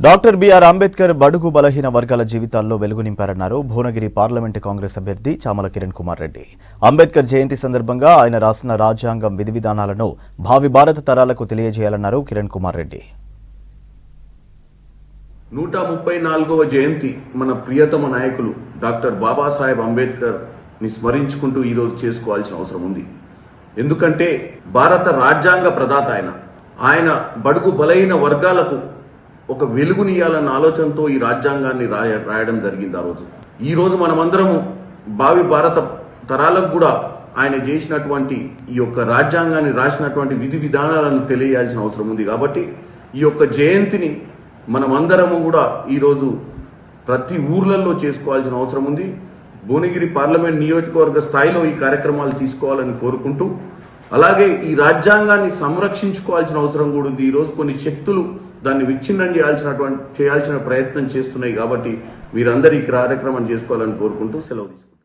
Doctor BR Ambedkar బడుగు బలహీన వర్గాల జీవితాల్లో వెలుగు నింపారన్నారు భువనగిరి పార్లమెంటు కాంగ్రెస్ అభ్యర్థి చామల కిరణ్ కుమార్ రెడ్డి. అంబేద్కర్ జయంతి సందర్భంగా ఆయన రాసిన రాజ్యాంగం విధి విధానాలను భావి భారత తరాలకు తెలియజేయాలన్నారు కిరణ్ కుమార్ రెడ్డి. 134వ జయంతి మన ప్రియతమ నాయకులు డాక్టర్ బాబాసాహెబ్ అంబేద్కర్ ని స్మరించుకుంటూ ఈరోజు చేసుకోవాల్సిన అవసరం ఉంది. ఎందుకంటే భారత రాజ్యాంగ ప్రదాత ఆయన బడుగు బలహీన వర్గాలకు ఒక వెలుగునియాలన్న ఆలోచనతో ఈ రాజ్యాంగాన్ని రాయడం జరిగింది. ఈ రోజు మనమందరము భావి భారత తరాలకు కూడా ఆయన చేసినటువంటి ఈ యొక్క రాజ్యాంగాన్ని రాసినటువంటి విధి విధానాలను తెలియాల్సిన అవసరం ఉంది. కాబట్టి ఈ యొక్క జయంతిని మనమందరము కూడా ఈరోజు ప్రతి ఊర్లలో చేసుకోవాల్సిన అవసరం ఉంది. భువనగిరి పార్లమెంట్ నియోజకవర్గ స్థాయిలో ఈ కార్యక్రమాలు తీసుకోవాలని కోరుకుంటూ, అలాగే ఈ రాజ్యాంగాన్ని సంరక్షించుకోవాల్సిన అవసరం కూడా ఉంది. ఈరోజు కొన్ని శక్తులు దాన్ని విచ్ఛిన్నం చేయాల్సిన ప్రయత్నం చేస్తున్నాయి. కాబట్టి మీరందరూ ఈ కార్యక్రమం చేసుకోవాలని కోరుకుంటూ సెలవు తీసుకుంటారు.